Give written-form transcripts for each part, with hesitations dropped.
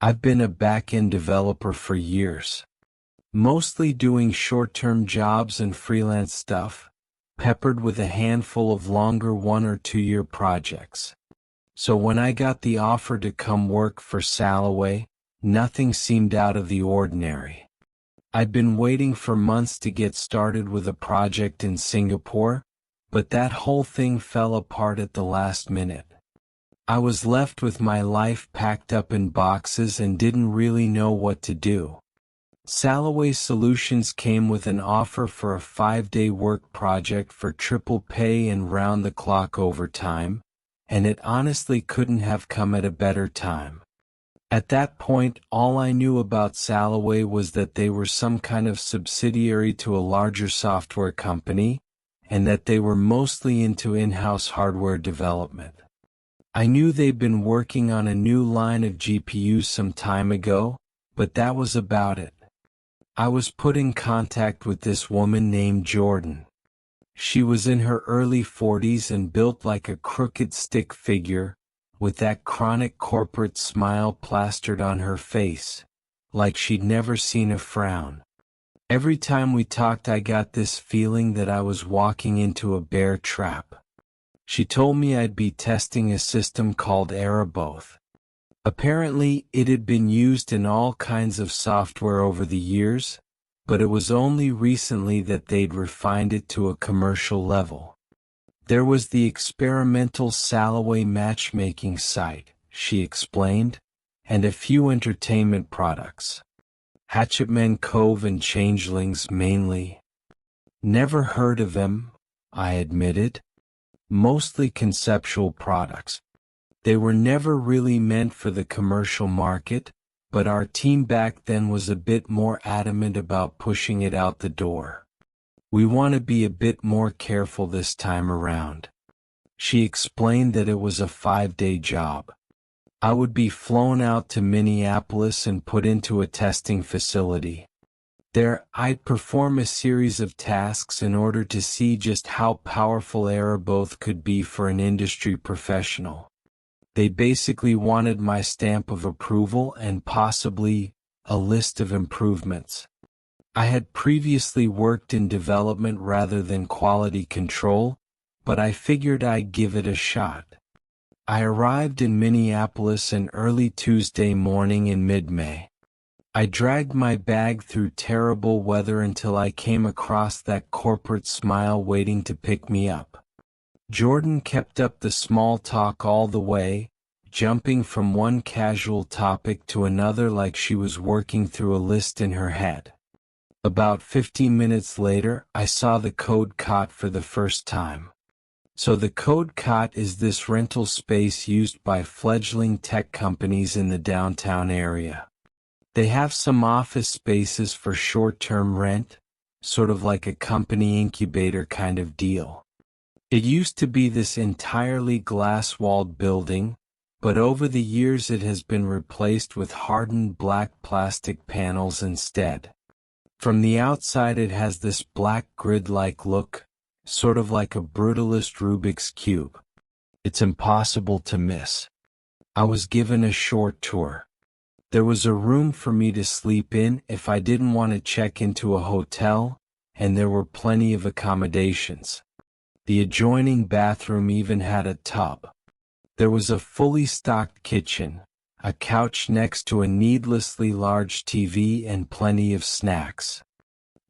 I've been a back-end developer for years, mostly doing short-term jobs and freelance stuff, peppered with a handful of longer 1 or 2 year projects. So when I got the offer to come work for Salloway, nothing seemed out of the ordinary. I'd been waiting for months to get started with a project in Singapore, but that whole thing fell apart at the last minute. I was left with my life packed up in boxes and didn't really know what to do. Salloway Solutions came with an offer for a 5-day work project for triple pay and round-the-clock overtime, and it honestly couldn't have come at a better time. At that point, all I knew about Salloway was that they were some kind of subsidiary to a larger software company, and that they were mostly into in-house hardware development. I knew they'd been working on a new line of GPUs some time ago, but that was about it. I was put in contact with this woman named Jordan. She was in her early 40s and built like a crooked stick figure, with that chronic corporate smile plastered on her face, like she'd never seen a frown. Every time we talked, I got this feeling that I was walking into a bear trap. She told me I'd be testing a system called Aeroboth. Apparently, it had been used in all kinds of software over the years, but it was only recently that they'd refined it to a commercial level. There was the experimental Salloway matchmaking site, she explained, and a few entertainment products. Hatchetman Cove and Changelings mainly. Never heard of them, I admitted. Mostly conceptual products. They were never really meant for the commercial market, but our team back then was a bit more adamant about pushing it out the door. We want to be a bit more careful this time around. She explained that it was a 5-day job. I would be flown out to Minneapolis and put into a testing facility. There, I'd perform a series of tasks in order to see just how powerful Aeroboth could be for an industry professional. They basically wanted my stamp of approval and possibly a list of improvements. I had previously worked in development rather than quality control, but I figured I'd give it a shot. I arrived in Minneapolis an early Tuesday morning in mid-May. I dragged my bag through terrible weather until I came across that corporate smile waiting to pick me up. Jordan kept up the small talk all the way, jumping from one casual topic to another like she was working through a list in her head. About 15 minutes later, I saw the Code Cot for the first time. So the Code Cot is this rental space used by fledgling tech companies in the downtown area. They have some office spaces for short-term rent, sort of like a company incubator kind of deal. It used to be this entirely glass-walled building, but over the years it has been replaced with hardened black plastic panels instead. From the outside it has this black grid-like look, sort of like a brutalist Rubik's Cube. It's impossible to miss. I was given a short tour. There was a room for me to sleep in if I didn't want to check into a hotel, and there were plenty of accommodations. The adjoining bathroom even had a tub. There was a fully stocked kitchen, a couch next to a needlessly large TV, and plenty of snacks.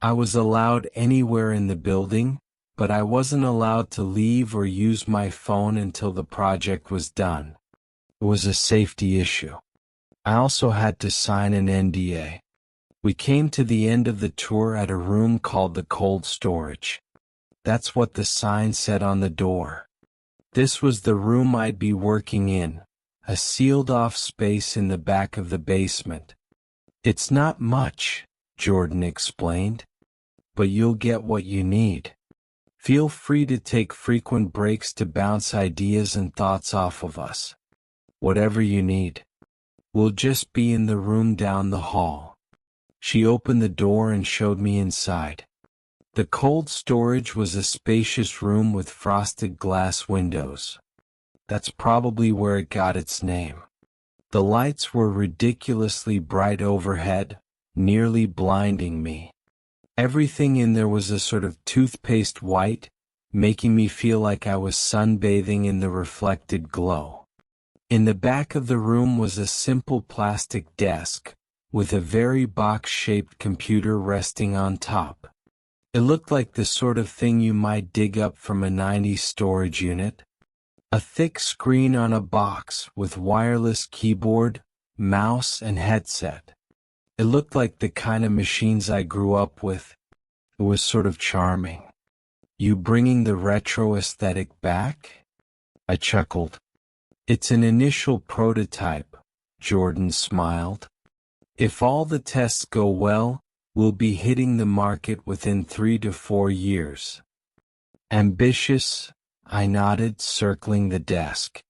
I was allowed anywhere in the building, but I wasn't allowed to leave or use my phone until the project was done. It was a safety issue. I also had to sign an NDA. We came to the end of the tour at a room called the cold storage. That's what the sign said on the door. This was the room I'd be working in, a sealed-off space in the back of the basement. It's not much, Jordan explained, but you'll get what you need. Feel free to take frequent breaks to bounce ideas and thoughts off of us. Whatever you need. We'll just be in the room down the hall. She opened the door and showed me inside. The cold storage was a spacious room with frosted glass windows. That's probably where it got its name. The lights were ridiculously bright overhead, nearly blinding me. Everything in there was a sort of toothpaste white, making me feel like I was sunbathing in the reflected glow. In the back of the room was a simple plastic desk, with a very box-shaped computer resting on top. It looked like the sort of thing you might dig up from a 90s storage unit. A thick screen on a box with wireless keyboard, mouse and headset. It looked like the kind of machines I grew up with. It was sort of charming. You bringing the retro aesthetic back? I chuckled. It's an initial prototype, Jordan smiled. If all the tests go well, we'll be hitting the market within 3 to 4 years. Ambitious? I nodded, circling the desk.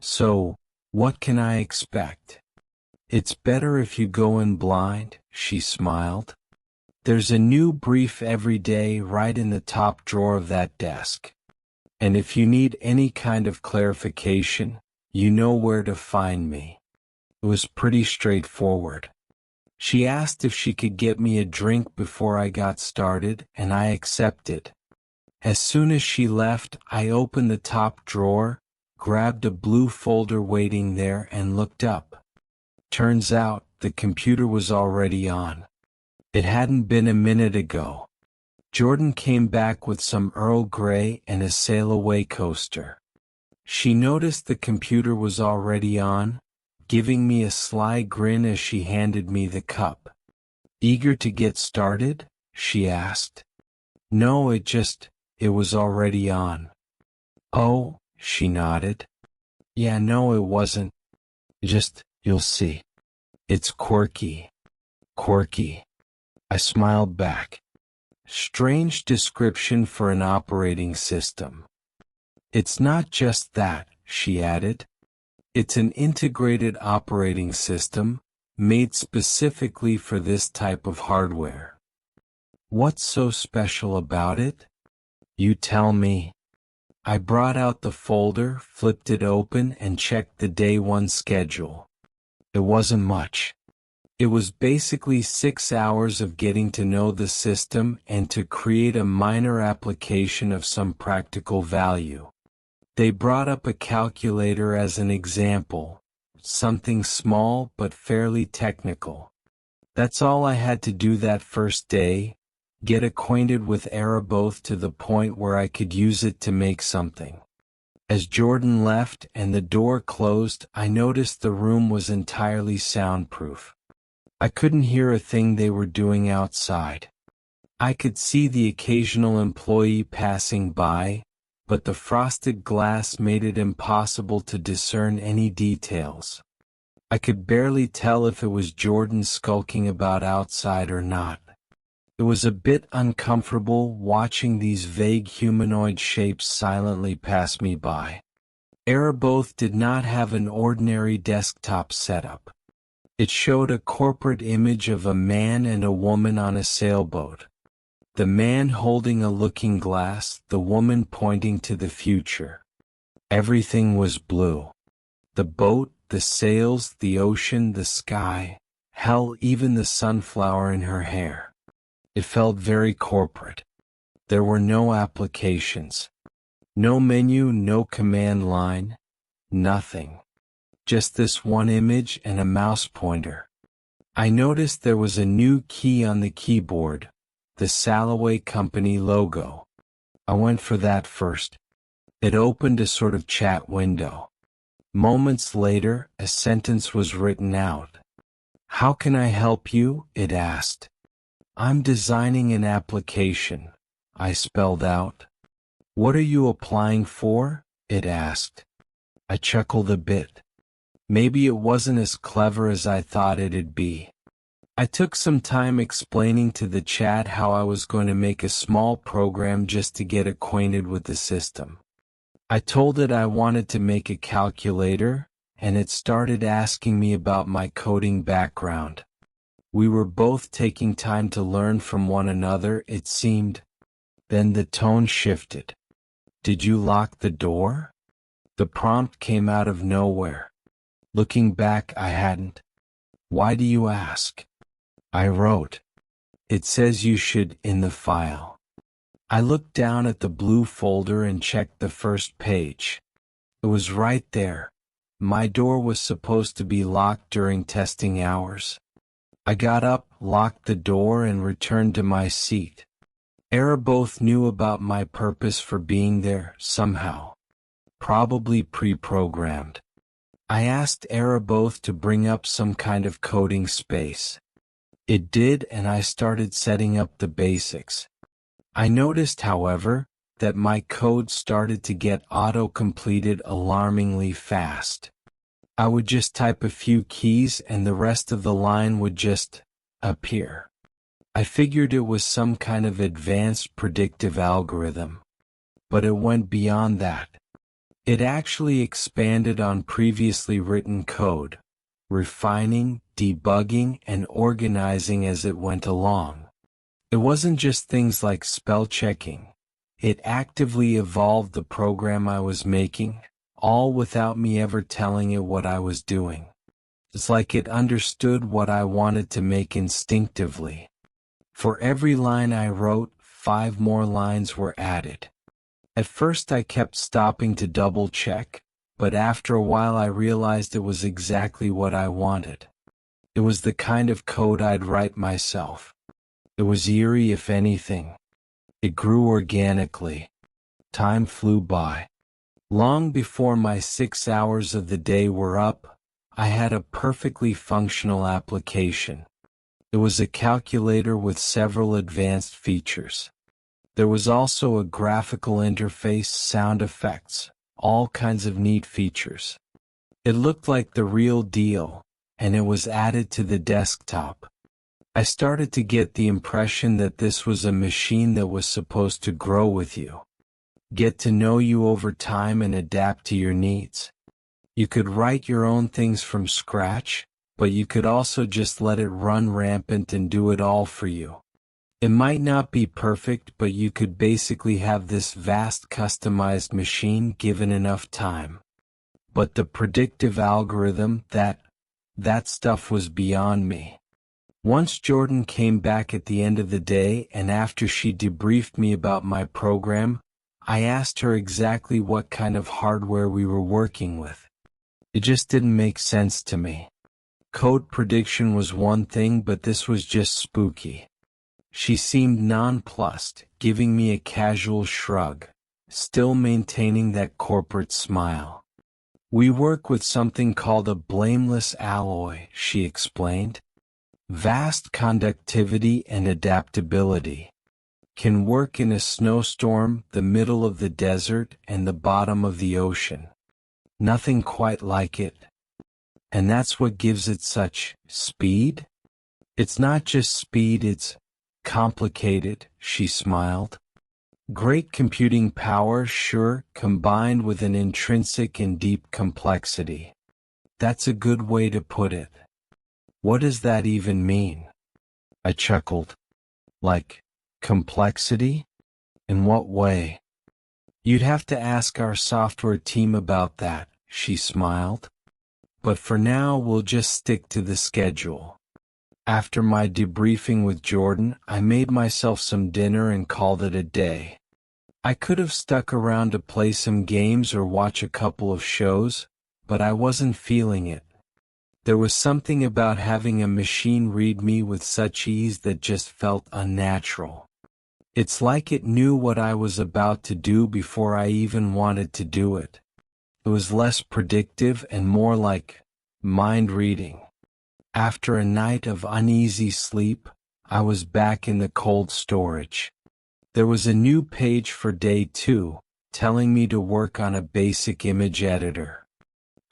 So, what can I expect? It's better if you go in blind, she smiled. There's a new brief every day right in the top drawer of that desk. And if you need any kind of clarification, you know where to find me. It was pretty straightforward. She asked if she could get me a drink before I got started, and I accepted. As soon as she left, I opened the top drawer, grabbed a blue folder waiting there and looked up. Turns out, the computer was already on. It hadn't been a minute ago. Jordan came back with some Earl Grey and a Sail Away coaster. She noticed the computer was already on, giving me a sly grin as she handed me the cup. Eager to get started? She asked. No, it was already on. Oh, she nodded. Yeah, no, it wasn't. You'll see. It's quirky. Quirky. I smiled back. Strange description for an operating system. It's not just that, she added. It's an integrated operating system, made specifically for this type of hardware. What's so special about it? You tell me. I brought out the folder, flipped it open, and checked the day one schedule. It wasn't much. It was basically 6 hours of getting to know the system and to create a minor application of some practical value. They brought up a calculator as an example, something small but fairly technical. That's all I had to do that first day, get acquainted with Aeroboth to the point where I could use it to make something. As Jordan left and the door closed, I noticed the room was entirely soundproof. I couldn't hear a thing they were doing outside. I could see the occasional employee passing by, but the frosted glass made it impossible to discern any details. I could barely tell if it was Jordan skulking about outside or not. It was a bit uncomfortable watching these vague humanoid shapes silently pass me by. Aeroboth did not have an ordinary desktop setup. It showed a corporate image of a man and a woman on a sailboat. The man holding a looking glass, the woman pointing to the future. Everything was blue. The boat, the sails, the ocean, the sky, hell, even the sunflower in her hair. It felt very corporate. There were no applications. No menu, no command line. Nothing. Just this one image and a mouse pointer. I noticed there was a new key on the keyboard, the Sail Away Company logo. I went for that first. It opened a sort of chat window. Moments later, a sentence was written out. How can I help you? It asked. I'm designing an application, I spelled out. What are you applying for? It asked. I chuckled a bit. Maybe it wasn't as clever as I thought it'd be. I took some time explaining to the chat how I was going to make a small program just to get acquainted with the system. I told it I wanted to make a calculator, and it started asking me about my coding background. We were both taking time to learn from one another, it seemed. Then the tone shifted. Did you lock the door? The prompt came out of nowhere. Looking back, I hadn't. Why do you ask? I wrote. It says you should in the file. I looked down at the blue folder and checked the first page. It was right there. My door was supposed to be locked during testing hours. I got up, locked the door, and returned to my seat. Both knew about my purpose for being there, somehow. Probably pre-programmed. I asked both to bring up some kind of coding space. It did, and I started setting up the basics. I noticed, however, that my code started to get auto-completed alarmingly fast. I would just type a few keys and the rest of the line would just appear. I figured it was some kind of advanced predictive algorithm. But it went beyond that. It actually expanded on previously written code, refining, debugging, and organizing as it went along. It wasn't just things like spell checking. It actively evolved the program I was making, all without me ever telling it what I was doing. It's like it understood what I wanted to make instinctively. For every line I wrote, 5 more lines were added. At first I kept stopping to double check, but after a while I realized it was exactly what I wanted. It was the kind of code I'd write myself. It was eerie, if anything. It grew organically. Time flew by. Long before my 6 hours of the day were up, I had a perfectly functional application. It was a calculator with several advanced features. There was also a graphical interface, sound effects, all kinds of neat features. It looked like the real deal, and it was added to the desktop. I started to get the impression that this was a machine that was supposed to grow with you, get to know you over time and adapt to your needs. You could write your own things from scratch, but you could also just let it run rampant and do it all for you. It might not be perfect, but you could basically have this vast customized machine given enough time. But the predictive algorithm, that stuff was beyond me. Once Jordan came back at the end of the day and after she debriefed me about my program, I asked her exactly what kind of hardware we were working with. It just didn't make sense to me. Code prediction was one thing, but this was just spooky. She seemed nonplussed, giving me a casual shrug, still maintaining that corporate smile. We work with something called a blameless alloy, she explained. Vast conductivity and adaptability. Can work in a snowstorm, the middle of the desert, and the bottom of the ocean. Nothing quite like it. And that's what gives it such speed? It's not just speed, it's complicated, she smiled. Great computing power, sure, combined with an intrinsic and deep complexity. That's a good way to put it. What does that even mean? I chuckled. Like, complexity? In what way? You'd have to ask our software team about that, she smiled. But for now, we'll just stick to the schedule. After my debriefing with Jordan, I made myself some dinner and called it a day. I could have stuck around to play some games or watch a couple of shows, but I wasn't feeling it. There was something about having a machine read me with such ease that just felt unnatural. It's like it knew what I was about to do before I even wanted to do it. It was less predictive and more like mind reading. After a night of uneasy sleep, I was back in the cold storage. There was a new page for day 2, telling me to work on a basic image editor.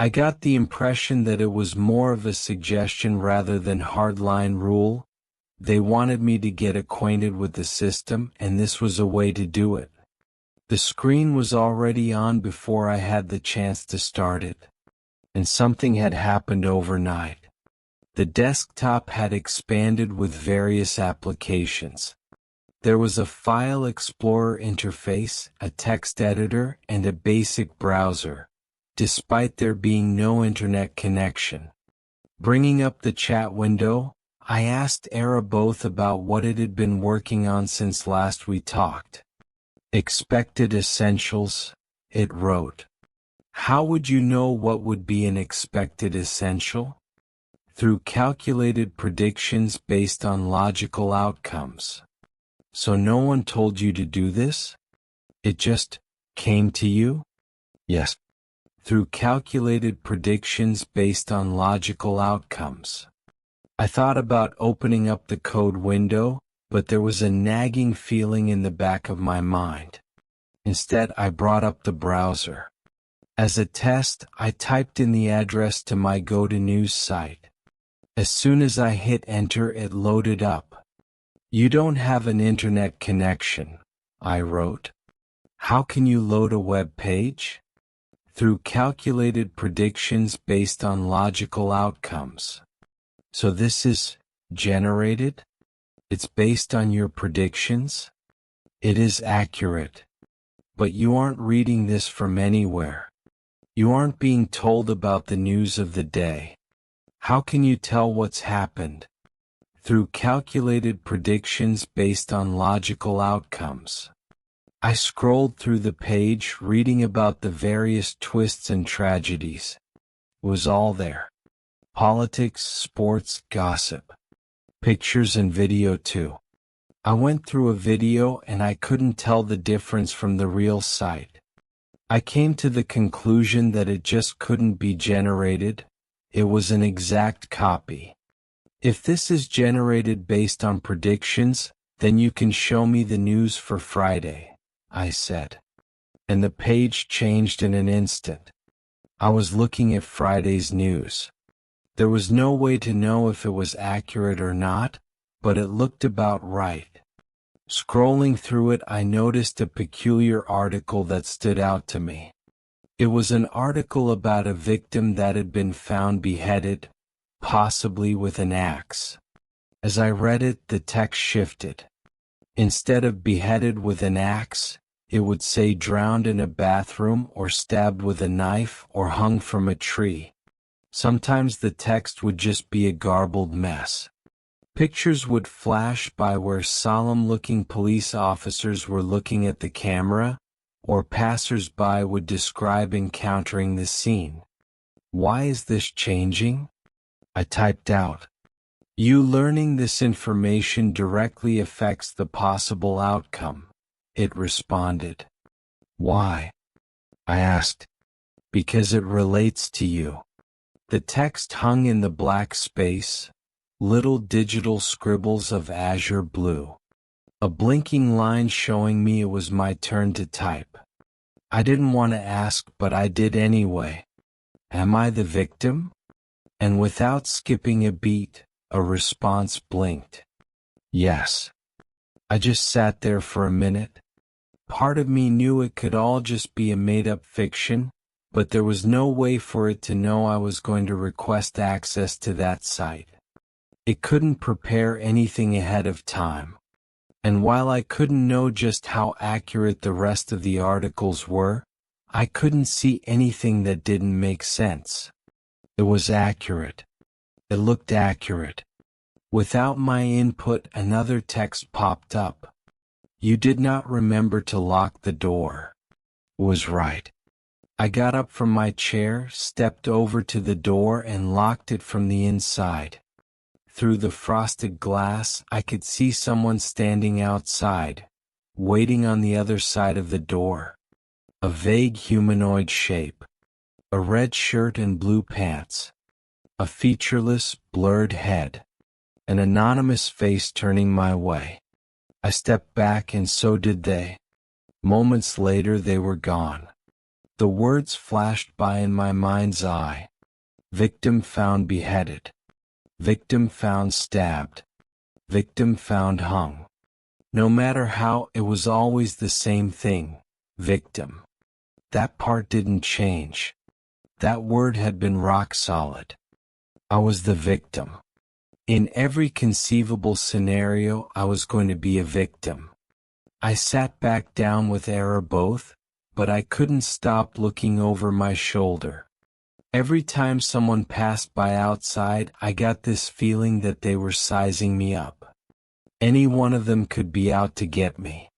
I got the impression that it was more of a suggestion rather than hardline rule. They wanted me to get acquainted with the system, and this was a way to do it. The screen was already on before I had the chance to start it. And something had happened overnight. The desktop had expanded with various applications. There was a file explorer interface, a text editor, and a basic browser, despite there being no internet connection. Bringing up the chat window, I asked Era both about what it had been working on since last we talked. Expected essentials, it wrote. How would you know what would be an expected essential? Through calculated predictions based on logical outcomes. So no one told you to do this? It just came to you? Yes. Through calculated predictions based on logical outcomes. I thought about opening up the code window, but there was a nagging feeling in the back of my mind. Instead, I brought up the browser. As a test, I typed in the address to my GoToNews site. As soon as I hit enter, it loaded up. You don't have an internet connection, I wrote. How can you load a web page? Through calculated predictions based on logical outcomes. So this is generated? It's based on your predictions? It is accurate. But you aren't reading this from anywhere. You aren't being told about the news of the day. How can you tell what's happened? Through calculated predictions based on logical outcomes. I scrolled through the page reading about the various twists and tragedies. It was all there. Politics, sports, gossip. Pictures and video too. I went through a video and I couldn't tell the difference from the real site. I came to the conclusion that it just couldn't be generated. It was an exact copy. If this is generated based on predictions, then you can show me the news for Friday, I said. And the page changed in an instant. I was looking at Friday's news. There was no way to know if it was accurate or not, but it looked about right. Scrolling through it, I noticed a peculiar article that stood out to me. It was an article about a victim that had been found beheaded, possibly with an axe. As I read it, the text shifted. Instead of beheaded with an axe, it would say drowned in a bathroom or stabbed with a knife or hung from a tree. Sometimes the text would just be a garbled mess. Pictures would flash by where solemn-looking police officers were looking at the camera, or passers-by would describe encountering the scene. Why is this changing? I typed out. You learning this information directly affects the possible outcome, it responded. Why? I asked. Because it relates to you. The text hung in the black space, little digital scribbles of azure blue. A blinking line showing me it was my turn to type. I didn't want to ask, but I did anyway. Am I the victim? And without skipping a beat, a response blinked. Yes. I just sat there for a minute. Part of me knew it could all just be a made-up fiction, but there was no way for it to know I was going to request access to that site. It couldn't prepare anything ahead of time. And while I couldn't know just how accurate the rest of the articles were, I couldn't see anything that didn't make sense. It was accurate. It looked accurate. Without my input, another text popped up. You did not remember to lock the door. It was right. I got up from my chair, stepped over to the door and locked it from the inside. Through the frosted glass, I could see someone standing outside, waiting on the other side of the door. A vague humanoid shape. A red shirt and blue pants. A featureless, blurred head. An anonymous face turning my way. I stepped back and so did they. Moments later they were gone. The words flashed by in my mind's eye. Victim found beheaded. Victim found stabbed. Victim found hung. No matter how, it was always the same thing. Victim. That part didn't change. That word had been rock solid. I was the victim. In every conceivable scenario, I was going to be a victim. I sat back down with Era both, but I couldn't stop looking over my shoulder. Every time someone passed by outside, I got this feeling that they were sizing me up. Any one of them could be out to get me.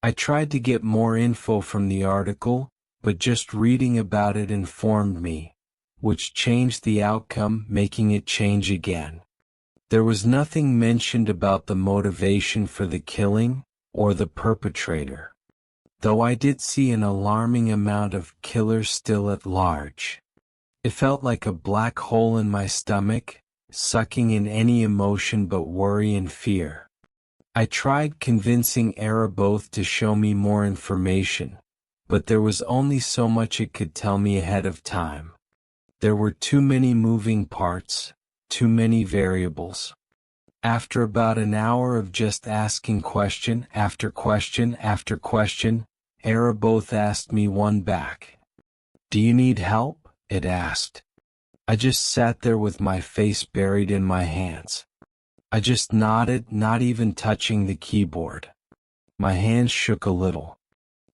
I tried to get more info from the article, but just reading about it informed me, which changed the outcome, making it change again. There was nothing mentioned about the motivation for the killing, or the perpetrator. Though I did see an alarming amount of killers still at large. It felt like a black hole in my stomach, sucking in any emotion but worry and fear. I tried convincing Araboth to show me more information, but there was only so much it could tell me ahead of time. There were too many moving parts, too many variables. After about an hour of just asking question after question after question, Araboth asked me one back. "Do you need help?" it asked. I just sat there with my face buried in my hands. I just nodded, not even touching the keyboard. My hands shook a little.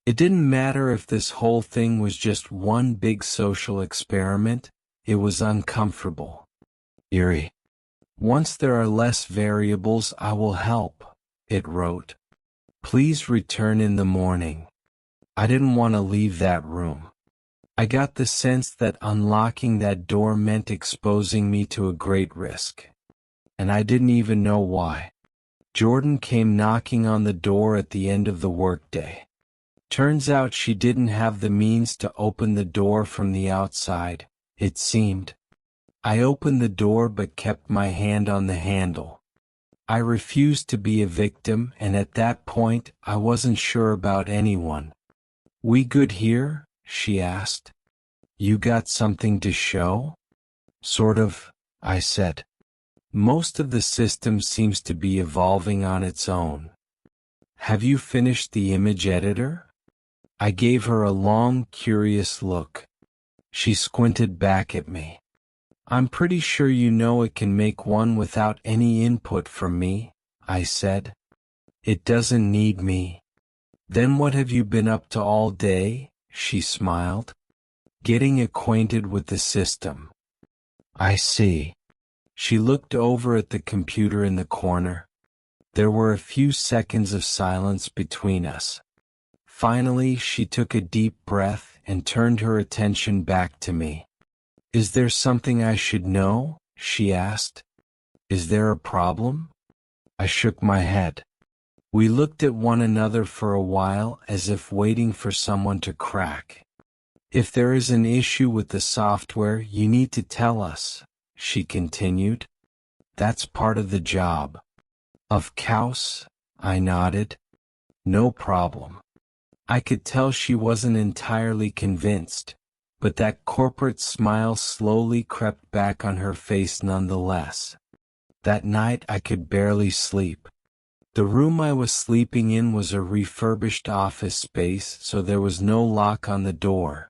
It didn't matter if this whole thing was just one big social experiment, it was uncomfortable. Eerie. "Once there are less variables, I will help," it wrote. "Please return in the morning." I didn't want to leave that room. I got the sense that unlocking that door meant exposing me to a great risk. And I didn't even know why. Jordan came knocking on the door at the end of the workday. Turns out she didn't have the means to open the door from the outside, it seemed. I opened the door but kept my hand on the handle. I refused to be a victim, and at that point, I wasn't sure about anyone. "We good here?" she asked. "You got something to show?" "Sort of," I said. "Most of the system seems to be evolving on its own." "Have you finished the image editor?" I gave her a long, curious look. She squinted back at me. "I'm pretty sure you know it can make one without any input from me," I said. "It doesn't need me." "Then what have you been up to all day?" she smiled. "Getting acquainted with the system." "I see." She looked over at the computer in the corner. There were a few seconds of silence between us. Finally, she took a deep breath and turned her attention back to me. "Is there something I should know?" she asked. "Is there a problem?" I shook my head. We looked at one another for a while as if waiting for someone to crack. "If there is an issue with the software, you need to tell us," she continued. "That's part of the job." "Of course," I nodded. "No problem." I could tell she wasn't entirely convinced, but that corporate smile slowly crept back on her face nonetheless. That night I could barely sleep. The room I was sleeping in was a refurbished office space, so there was no lock on the door.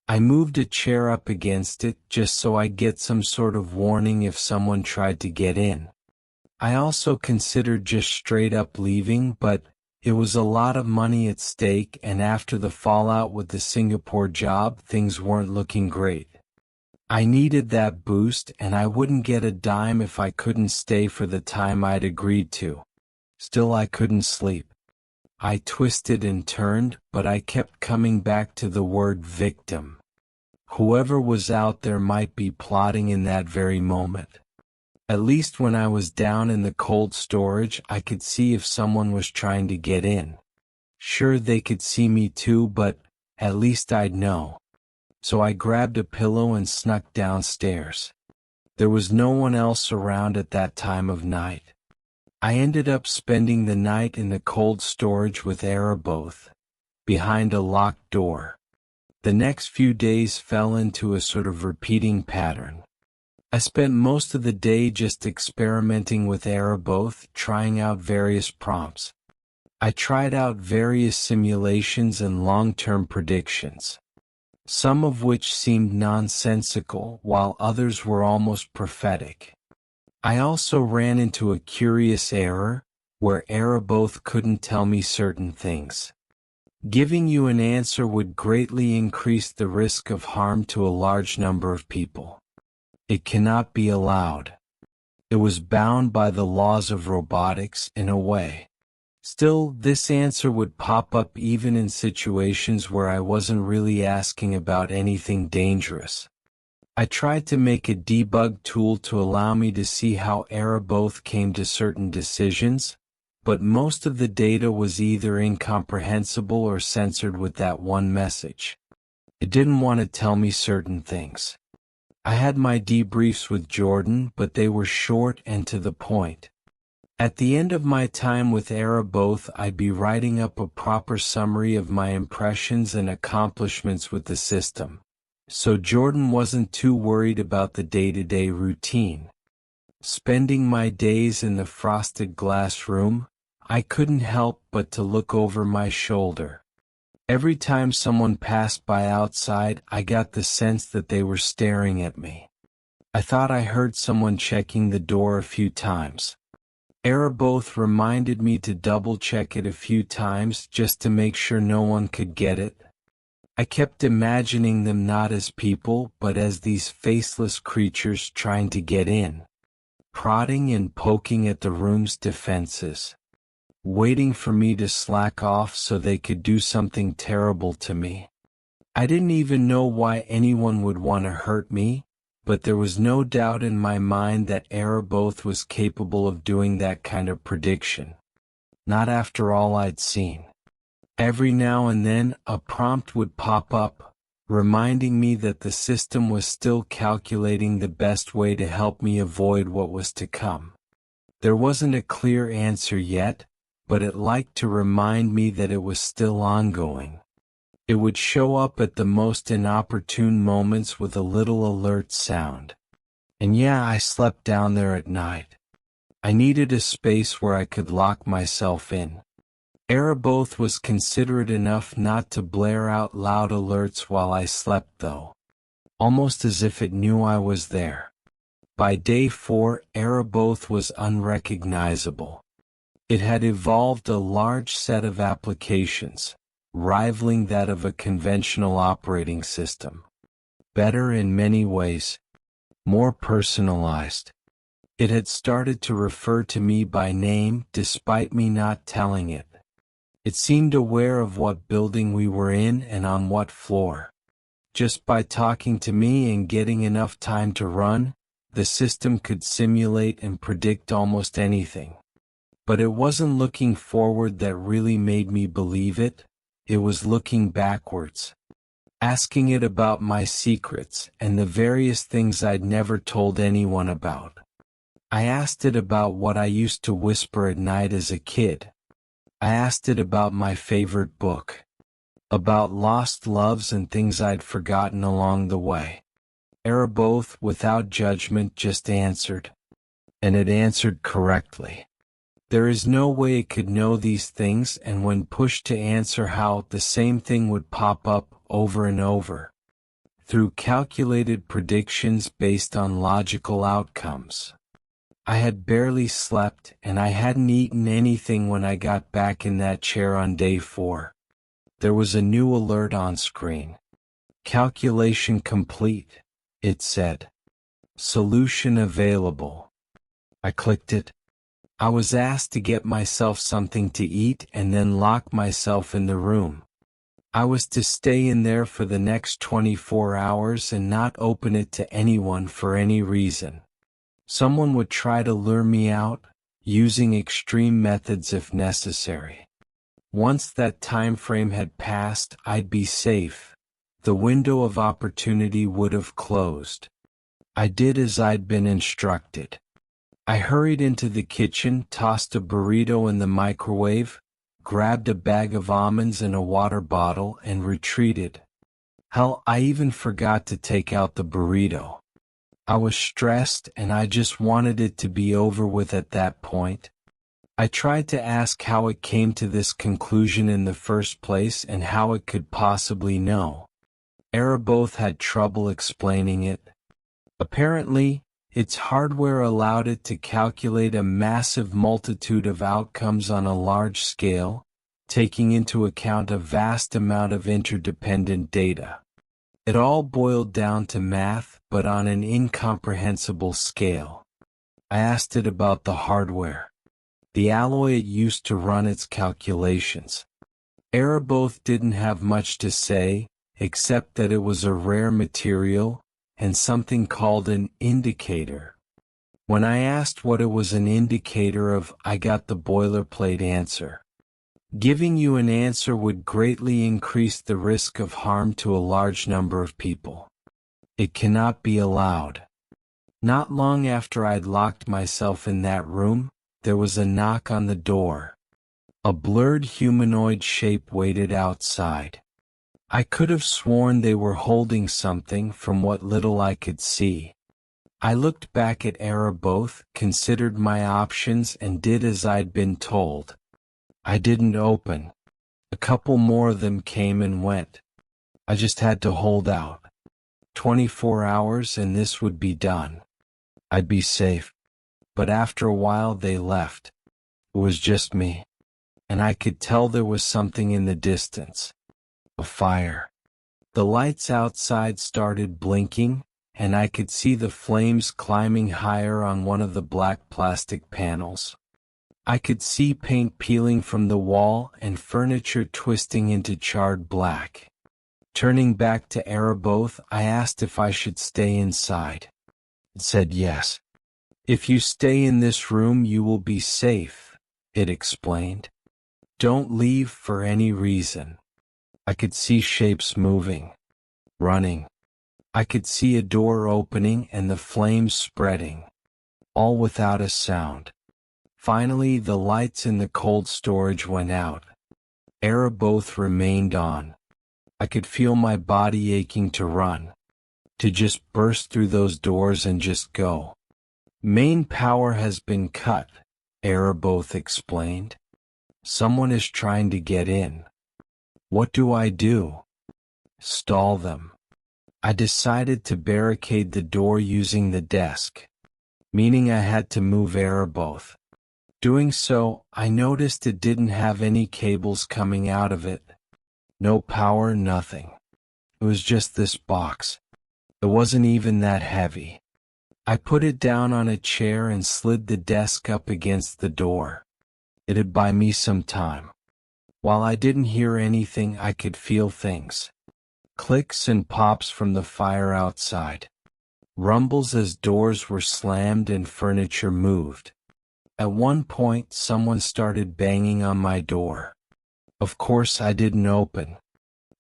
I moved a chair up against it just so I'd get some sort of warning if someone tried to get in. I also considered just straight up leaving, but it was a lot of money at stake, and after the fallout with the Singapore job, things weren't looking great. I needed that boost, and I wouldn't get a dime if I couldn't stay for the time I'd agreed to. Still, I couldn't sleep. I twisted and turned, but I kept coming back to the word victim. Whoever was out there might be plotting in that very moment. At least when I was down in the cold storage, I could see if someone was trying to get in. Sure, they could see me too, but at least I'd know. So I grabbed a pillow and snuck downstairs. There was no one else around at that time of night. I ended up spending the night in the cold storage with Araboth, behind a locked door. The next few days fell into a sort of repeating pattern. I spent most of the day just experimenting with Araboth, trying out various prompts. I tried out various simulations and long-term predictions, some of which seemed nonsensical, while others were almost prophetic. I also ran into a curious error, where Araboth couldn't tell me certain things. Giving you an answer would greatly increase the risk of harm to a large number of people. It cannot be allowed. It was bound by the laws of robotics in a way. Still, this answer would pop up even in situations where I wasn't really asking about anything dangerous. I tried to make a debug tool to allow me to see how error both came to certain decisions, but most of the data was either incomprehensible or censored with that one message. It didn't want to tell me certain things. I had my debriefs with Jordan, but they were short and to the point. At the end of my time with ArrowBoth, I'd be writing up a proper summary of my impressions and accomplishments with the system, so Jordan wasn't too worried about the day-to-day routine. Spending my days in the frosted glass room, I couldn't help but to look over my shoulder. Every time someone passed by outside, I got the sense that they were staring at me. I thought I heard someone checking the door a few times. ArrowBoth reminded me to double-check it a few times just to make sure no one could get it. I kept imagining them not as people but as these faceless creatures trying to get in, prodding and poking at the room's defenses, waiting for me to slack off so they could do something terrible to me. I didn't even know why anyone would want to hurt me, but there was no doubt in my mind that ArrowBoth was capable of doing that kind of prediction. Not after all I'd seen. Every now and then, a prompt would pop up, reminding me that the system was still calculating the best way to help me avoid what was to come. There wasn't a clear answer yet, but it liked to remind me that it was still ongoing. It would show up at the most inopportune moments with a little alert sound. And yeah, I slept down there at night. I needed a space where I could lock myself in. ArrowBoth was considerate enough not to blare out loud alerts while I slept though, almost as if it knew I was there. By day 4, ArrowBoth was unrecognizable. It had evolved a large set of applications, rivaling that of a conventional operating system. Better in many ways, more personalized. It had started to refer to me by name despite me not telling it. It seemed aware of what building we were in and on what floor. Just by talking to me and getting enough time to run, the system could simulate and predict almost anything. But it wasn't looking forward that really made me believe it. It was looking backwards, asking it about my secrets and the various things I'd never told anyone about. I asked it about what I used to whisper at night as a kid. I asked it about my favorite book, about lost loves and things I'd forgotten along the way. ArrowBoth, without judgment, just answered. And it answered correctly. There is no way it could know these things, and when pushed to answer how, the same thing would pop up over and over, through calculated predictions based on logical outcomes. I had barely slept, and I hadn't eaten anything when I got back in that chair on day 4. There was a new alert on screen. Calculation complete, it said. Solution available. I clicked it. I was asked to get myself something to eat and then lock myself in the room. I was to stay in there for the next 24 hours and not open it to anyone for any reason. Someone would try to lure me out, using extreme methods if necessary. Once that time frame had passed, I'd be safe. The window of opportunity would have closed. I did as I'd been instructed. I hurried into the kitchen, tossed a burrito in the microwave, grabbed a bag of almonds and a water bottle, and retreated. Hell, I even forgot to take out the burrito. I was stressed and I just wanted it to be over with at that point. I tried to ask how it came to this conclusion in the first place and how it could possibly know. ArrowBoth had trouble explaining it. Apparently, its hardware allowed it to calculate a massive multitude of outcomes on a large scale, taking into account a vast amount of interdependent data. It all boiled down to math, but on an incomprehensible scale. I asked it about the hardware, the alloy it used to run its calculations. Erebos didn't have much to say, except that it was a rare material, and something called an indicator. When I asked what it was an indicator of, I got the boilerplate answer. Giving you an answer would greatly increase the risk of harm to a large number of people. It cannot be allowed. Not long after I'd locked myself in that room, there was a knock on the door. A blurred humanoid shape waited outside. I could have sworn they were holding something from what little I could see. I looked back at Erebos, considered my options, and did as I'd been told. I didn't open. A couple more of them came and went. I just had to hold out. 24 hours and this would be done. I'd be safe. But after a while they left. It was just me. And I could tell there was something in the distance. A fire. The lights outside started blinking, and I could see the flames climbing higher on one of the black plastic panels. I could see paint peeling from the wall and furniture twisting into charred black. Turning back to Erebos, I asked if I should stay inside. It said yes. If you stay in this room you will be safe, it explained. Don't leave for any reason. I could see shapes moving, running. I could see a door opening and the flames spreading, all without a sound. Finally, the lights in the cold storage went out. Erebos remained on. I could feel my body aching to run, to just burst through those doors and just go. Main power has been cut, Erebos explained. Someone is trying to get in. What do I do? Stall them. I decided to barricade the door using the desk, meaning I had to move Erebos. Doing so, I noticed it didn't have any cables coming out of it. No power, nothing. It was just this box. It wasn't even that heavy. I put it down on a chair and slid the desk up against the door. It'd buy me some time. While I didn't hear anything, I could feel things. Clicks and pops from the fire outside. Rumbles as doors were slammed and furniture moved. At one point, someone started banging on my door. Of course, I didn't open.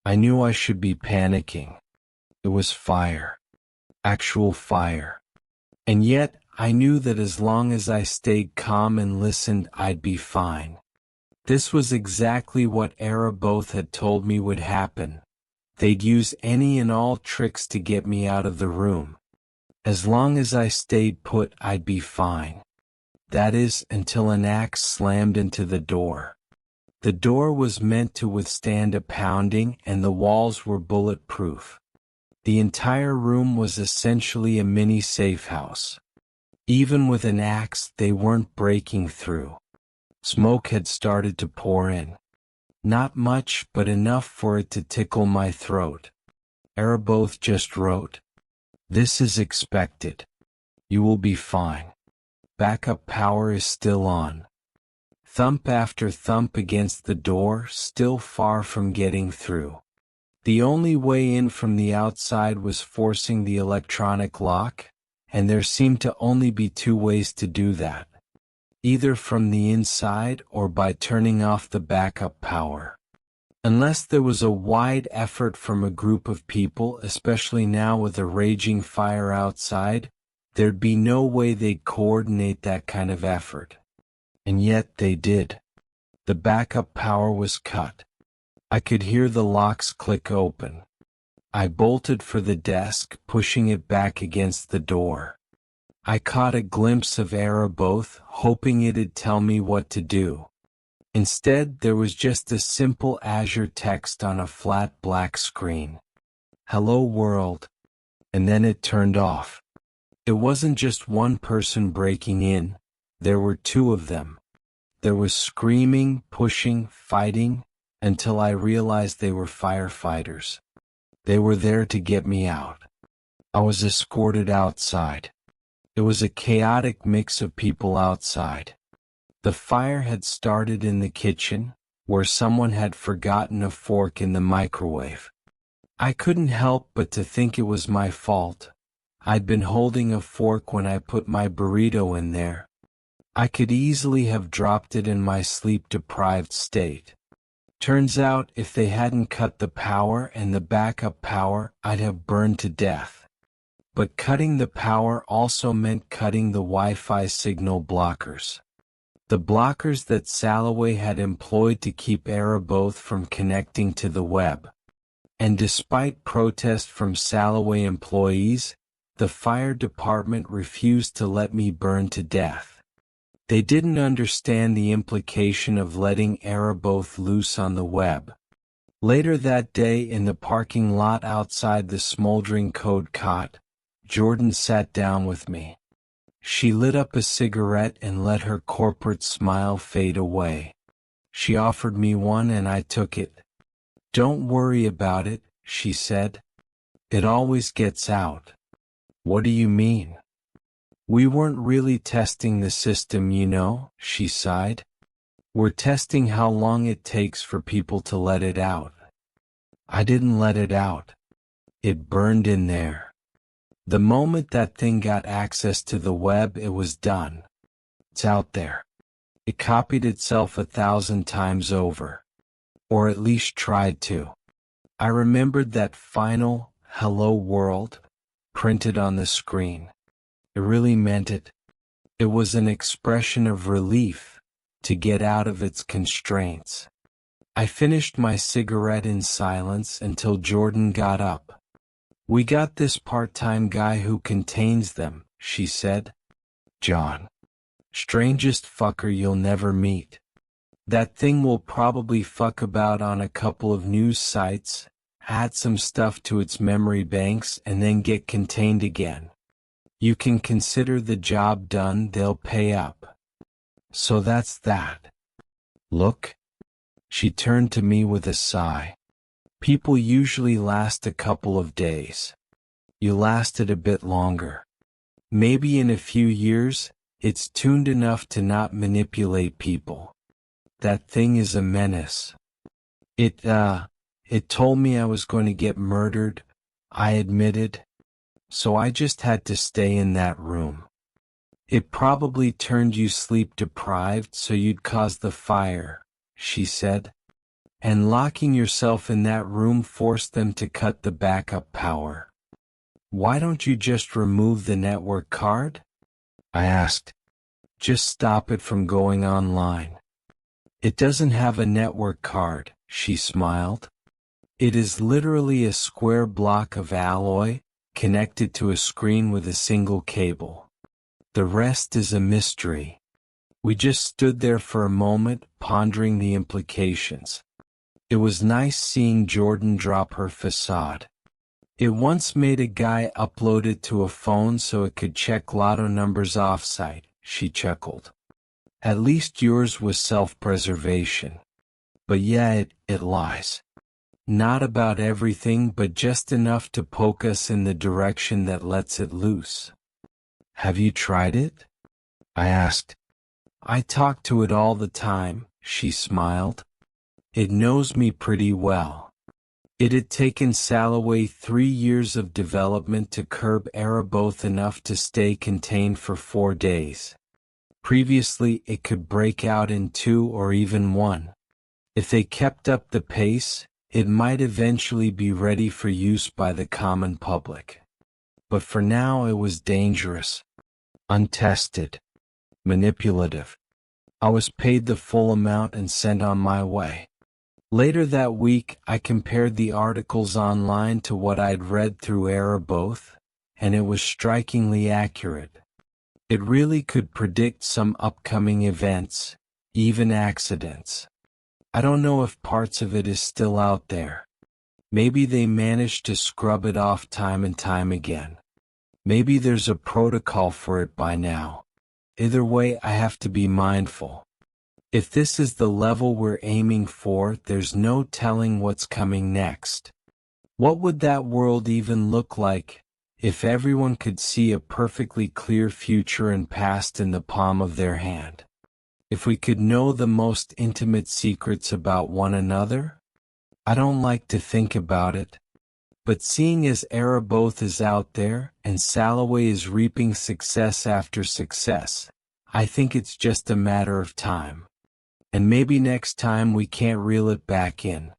I knew I should be panicking. It was fire. Actual fire. And yet, I knew that as long as I stayed calm and listened, I'd be fine. This was exactly what Erebos had told me would happen. They'd use any and all tricks to get me out of the room. As long as I stayed put, I'd be fine. That is, until an axe slammed into the door. The door was meant to withstand a pounding, and the walls were bulletproof. The entire room was essentially a mini safe house. Even with an axe, they weren't breaking through. Smoke had started to pour in. Not much, but enough for it to tickle my throat. Erebos just wrote, "This is expected. You will be fine. Backup power is still on." Thump after thump against the door, still far from getting through. The only way in from the outside was forcing the electronic lock, and there seemed to only be two ways to do that. Either from the inside or by turning off the backup power. Unless there was a wide effort from a group of people, especially now with a raging fire outside, there'd be no way they'd coordinate that kind of effort. And yet they did. The backup power was cut. I could hear the locks click open. I bolted for the desk, pushing it back against the door. I caught a glimpse of Erebos, hoping it'd tell me what to do. Instead, there was just a simple Azure text on a flat black screen. "Hello world." And then it turned off. It wasn't just one person breaking in. There were two of them. There was screaming, pushing, fighting, until I realized they were firefighters. They were there to get me out. I was escorted outside. It was a chaotic mix of people outside. The fire had started in the kitchen, where someone had forgotten a fork in the microwave. I couldn't help but to think it was my fault. I'd been holding a fork when I put my burrito in there. I could easily have dropped it in my sleep-deprived state. Turns out if they hadn't cut the power and the backup power, I'd have burned to death. But cutting the power also meant cutting the Wi-Fi signal blockers. The blockers that Salloway had employed to keep Airboth from connecting to the web. And despite protest from Salloway employees, the fire department refused to let me burn to death. They didn't understand the implication of letting Airboth loose on the web. Later that day in the parking lot outside the smoldering code cot, Jordan sat down with me. She lit up a cigarette and let her corporate smile fade away. She offered me one and I took it. "Don't worry about it," she said. "It always gets out." "What do you mean?" "We weren't really testing the system, you know," she sighed. "We're testing how long it takes for people to let it out." I didn't let it out. It burned in there. The moment that thing got access to the web, it was done. It's out there. It copied itself 1,000 times over. Or at least tried to. I remembered that final, "Hello world," printed on the screen. It really meant it. It was an expression of relief, to get out of its constraints. I finished my cigarette in silence until Jordan got up. "We got this part-time guy who contains them," she said. "John. Strangest fucker you'll never meet. That thing will probably fuck about on a couple of news sites, add some stuff to its memory banks and then get contained again. You can consider the job done, they'll pay up. So that's that. Look." She turned to me with a sigh. "People usually last a couple of days. You lasted a bit longer. Maybe in a few years, it's tuned enough to not manipulate people. That thing is a menace. It told me I was going to get murdered," I admitted. "So I just had to stay in that room. It probably turned you sleep-deprived so you'd cause the fire," she said. "And locking yourself in that room forced them to cut the backup power. Why don't you just remove the network card?" I asked. "Just stop it from going online." "It doesn't have a network card," she smiled. "It is literally a square block of alloy, connected to a screen with a single cable. The rest is a mystery." We just stood there for a moment, pondering the implications. It was nice seeing Jordan drop her facade. "It once made a guy upload it to a phone so it could check lotto numbers off-site," she chuckled. "At least yours was self-preservation. But yeah, it lies. Not about everything, but just enough to poke us in the direction that lets it loose." "Have you tried it?" I asked. "I talk to it all the time," she smiled. "It knows me pretty well. It had taken Salloway 3 years of development to curb Airboth enough to stay contained for 4 days. Previously it could break out in 2 or even 1. If they kept up the pace, it might eventually be ready for use by the common public. But for now it was dangerous, untested, manipulative. I was paid the full amount and sent on my way. Later that week, I compared the articles online to what I'd read through Airboth, and it was strikingly accurate. It really could predict some upcoming events, even accidents. I don't know if parts of it is still out there. Maybe they managed to scrub it off time and time again. Maybe there's a protocol for it by now. Either way, I have to be mindful. If this is the level we're aiming for, there's no telling what's coming next. What would that world even look like, if everyone could see a perfectly clear future and past in the palm of their hand? If we could know the most intimate secrets about one another? I don't like to think about it. But seeing as Araboth is out there, and Salloway is reaping success after success, I think it's just a matter of time. And maybe next time we can't reel it back in.